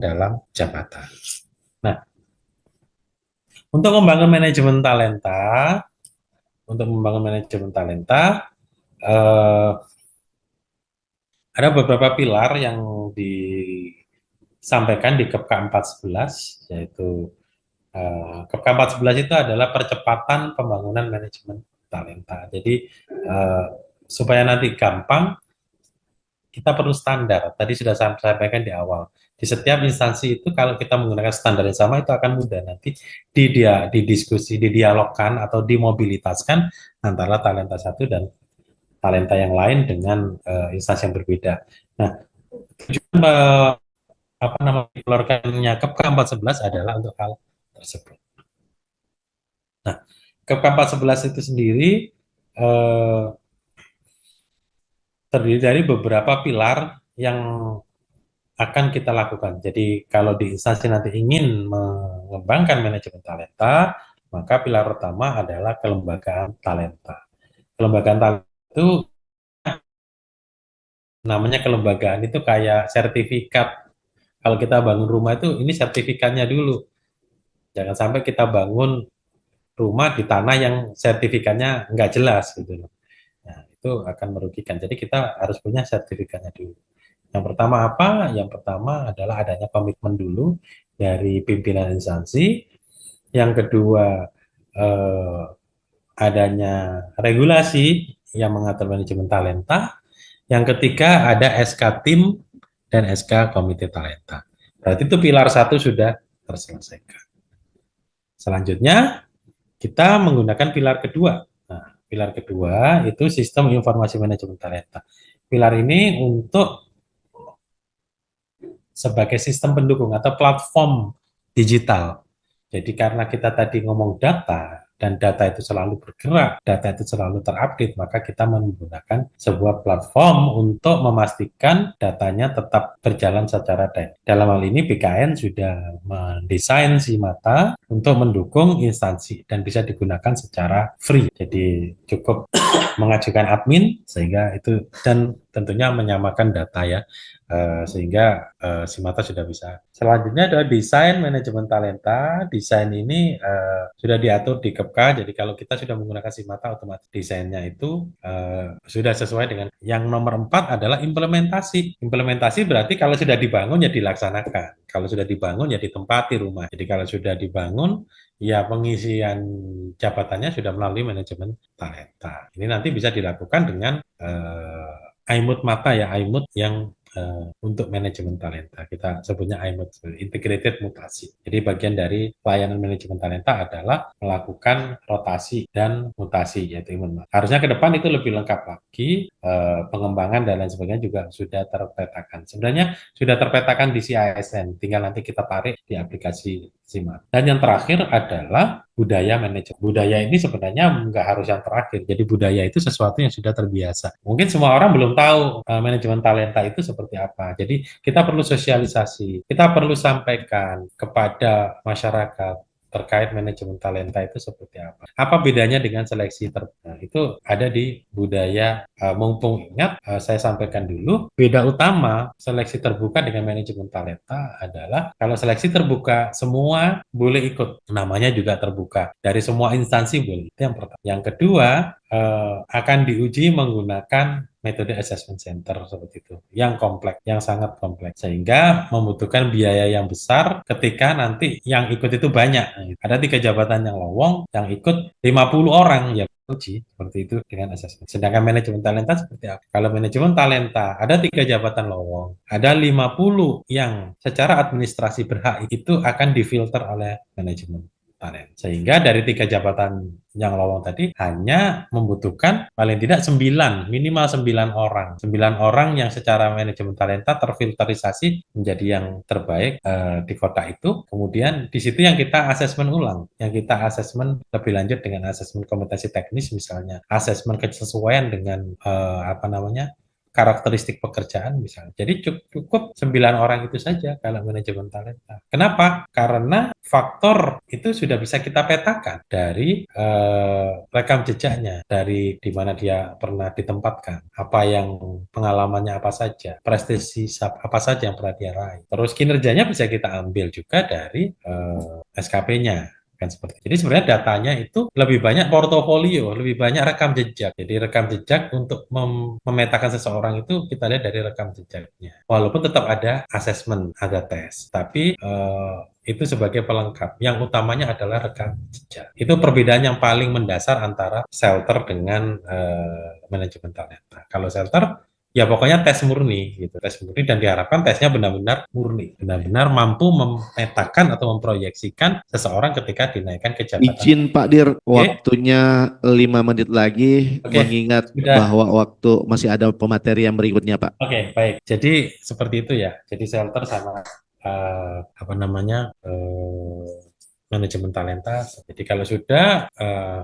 dalam jabatan. Nah, untuk membangun manajemen talenta, untuk membangun manajemen talenta, eh, ada beberapa pilar yang disampaikan di KEP K411, yaitu KEP K411 itu adalah percepatan pembangunan manajemen talenta. Jadi supaya nanti gampang, kita perlu standar. Tadi sudah saya sampaikan di awal. Di setiap instansi itu kalau kita menggunakan standar yang sama itu akan mudah nanti didiskusi, didialogkan atau dimobilitaskan antara talenta satu dan talenta yang lain dengan instansi yang berbeda. Nah, tujuan apa namanya dikeluarkannya KEP 411 adalah untuk hal tersebut. Nah, KEP 411 itu sendiri eh, terdiri dari beberapa pilar yang akan kita lakukan. Jadi kalau di instansi nanti ingin mengembangkan manajemen talenta, maka pilar utama adalah kelembagaan talenta. Kelembagaan talenta itu namanya kelembagaan itu kayak sertifikat. Kalau kita bangun rumah itu ini sertifikatnya dulu. Jangan sampai kita bangun rumah di tanah yang sertifikatnya nggak jelas gitu loh. Nah, itu akan merugikan. Jadi kita harus punya sertifikatnya dulu. Yang pertama apa? Yang pertama adalah adanya komitmen dulu dari pimpinan instansi. Yang kedua, eh, adanya regulasi yang mengatur manajemen talenta. Yang ketiga, ada SK tim dan SK komite talenta. Berarti itu pilar satu sudah terselesaikan. Selanjutnya, kita menggunakan pilar kedua. Nah, pilar kedua itu sistem informasi manajemen talenta. Pilar ini untuk sebagai sistem pendukung atau platform digital. Jadi karena kita tadi ngomong data dan data itu selalu bergerak, data itu selalu terupdate, maka kita menggunakan sebuah platform untuk memastikan datanya tetap berjalan secara dynamic. Dalam hal ini BKN sudah mendesain Simata untuk mendukung instansi dan bisa digunakan secara free. Jadi cukup mengajukan admin sehingga itu dan tentunya menyamakan data ya sehingga Simata sudah bisa. Selanjutnya adalah desain manajemen talenta. Desain ini sudah diatur di KEPKA, jadi kalau kita sudah menggunakan Simata, otomatis desainnya itu sudah sesuai dengan. Yang nomor 4 adalah implementasi. Implementasi berarti kalau sudah dibangun ya dilaksanakan. Kalau sudah dibangun ya ditempati rumah. Jadi kalau sudah dibangun ya pengisian jabatannya sudah melalui manajemen talenta. Ini nanti bisa dilakukan dengan IMUT mata ya, IMUT yang untuk manajemen talenta. Kita sebutnya IMUT, Integrated Mutasi. Jadi bagian dari pelayanan manajemen talenta adalah melakukan rotasi dan mutasi, yaitu IMUT. Harusnya ke depan itu lebih lengkap lagi, pengembangan dan lain sebagainya juga sudah terpetakan. Sebenarnya sudah terpetakan di CISN, tinggal nanti kita tarik di aplikasi SIMAT. Dan yang terakhir adalah budaya manajemen. Budaya ini sebenarnya nggak harus yang terakhir. Jadi budaya itu sesuatu yang sudah terbiasa. Mungkin semua orang belum tahu manajemen talenta itu seperti apa. Jadi kita perlu sosialisasi. Kita perlu sampaikan kepada masyarakat terkait manajemen talenta itu seperti apa. Apa bedanya dengan seleksi terbuka? Nah, itu ada di budaya. Mumpung ingat, saya sampaikan dulu, beda utama seleksi terbuka dengan manajemen talenta adalah kalau seleksi terbuka, semua boleh ikut. Namanya juga terbuka. Dari semua instansi boleh. Itu yang pertama. Yang kedua, akan diuji menggunakan metode assessment center seperti itu, yang kompleks, yang sangat kompleks, sehingga membutuhkan biaya yang besar ketika nanti yang ikut itu banyak. Nah, ada 3 jabatan yang lowong, yang ikut 50 orang, ya uji seperti itu dengan assessment. Sedangkan manajemen talenta seperti apa? Kalau manajemen talenta ada 3 jabatan lowong, ada 50 yang secara administrasi berhak, itu akan difilter oleh manajemen talenta. Sehingga dari 3 jabatan yang lowong tadi hanya membutuhkan paling tidak 9, minimal 9 orang. 9 orang yang secara manajemen talenta terfilterisasi menjadi yang terbaik di kota itu. Kemudian di situ yang kita asesmen ulang, yang kita asesmen lebih lanjut dengan asesmen kompetensi teknis misalnya, asesmen kesesuaian dengan apa namanya karakteristik pekerjaan misalnya. Jadi cukup 9 orang itu saja kalau manajemen talenta. Kenapa? Karena faktor itu sudah bisa kita petakan dari rekam jejaknya, dari di mana dia pernah ditempatkan, apa yang pengalamannya apa saja, prestasi apa saja yang pernah dia raih. Terus kinerjanya bisa kita ambil juga dari SKP-nya. Kan seperti. Jadi sebenarnya datanya itu lebih banyak portofolio, lebih banyak rekam jejak. Jadi rekam jejak untuk memetakan seseorang itu kita lihat dari rekam jejaknya. Walaupun tetap ada asesmen, ada tes, tapi itu sebagai pelengkap. Yang utamanya adalah rekam jejak. Itu perbedaan yang paling mendasar antara shelter dengan manajemen talenta. Kalau shelter ya pokoknya tes murni gitu, tes murni dan diharapkan tesnya benar-benar murni, benar-benar mampu memetakan atau memproyeksikan seseorang ketika dinaikkan ke jabatan. Izin Pak Dir, Oke, waktunya 5 menit lagi, oke, mengingat sudah. bahwa waktu masih ada pematerian berikutnya Pak. Oke, baik. Jadi seperti itu ya. Jadi shelter sama apa namanya manajemen talenta. Jadi kalau sudah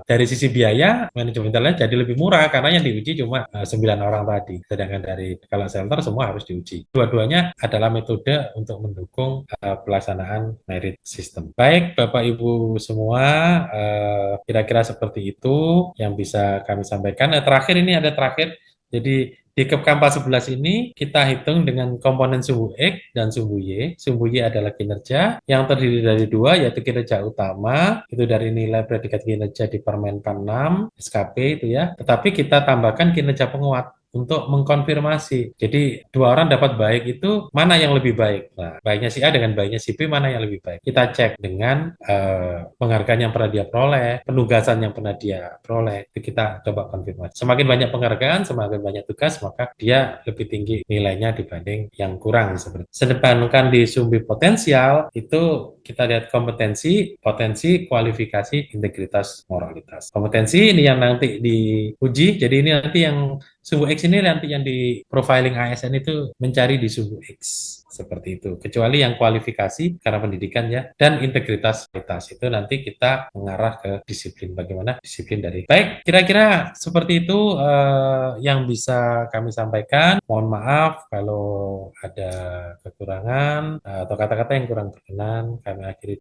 dari sisi biaya manajemen talenta jadi lebih murah karena yang diuji cuma 9 orang tadi. Sedangkan dari kalau shelter semua harus diuji. Dua-duanya adalah metode untuk mendukung pelaksanaan merit system. Baik, Bapak Ibu semua, kira-kira seperti itu yang bisa kami sampaikan. Terakhir ini ada terakhir. Jadi di Kampas 11 ini kita hitung dengan komponen sumbu X dan sumbu Y. Sumbu Y adalah kinerja yang terdiri dari dua yaitu kinerja utama itu dari nilai predikat kinerja di Permenpan 6 SKP itu ya. Tetapi kita tambahkan kinerja penguat untuk mengkonfirmasi. Jadi dua orang dapat baik itu mana yang lebih baik. Nah, baiknya si A dengan baiknya si B mana yang lebih baik. Kita cek dengan penghargaan yang pernah dia peroleh, penugasan yang pernah dia peroleh. Itu kita coba konfirmasi. Semakin banyak penghargaan, semakin banyak tugas, maka dia lebih tinggi nilainya dibanding yang kurang seperti. Sedangkan di sumber potensial itu kita lihat kompetensi, potensi, kualifikasi, integritas, moralitas. Kompetensi ini yang nanti diuji, jadi ini nanti yang sumbu X ini nanti yang di profiling ASN itu mencari di sumbu X seperti itu. Kecuali yang kualifikasi karena pendidikan ya dan integritas itu nanti kita mengarah ke disiplin bagaimana disiplin dari. Baik, kira-kira seperti itu yang bisa kami sampaikan. Mohon maaf kalau ada kekurangan atau kata-kata yang kurang berkenan. Kami akhiri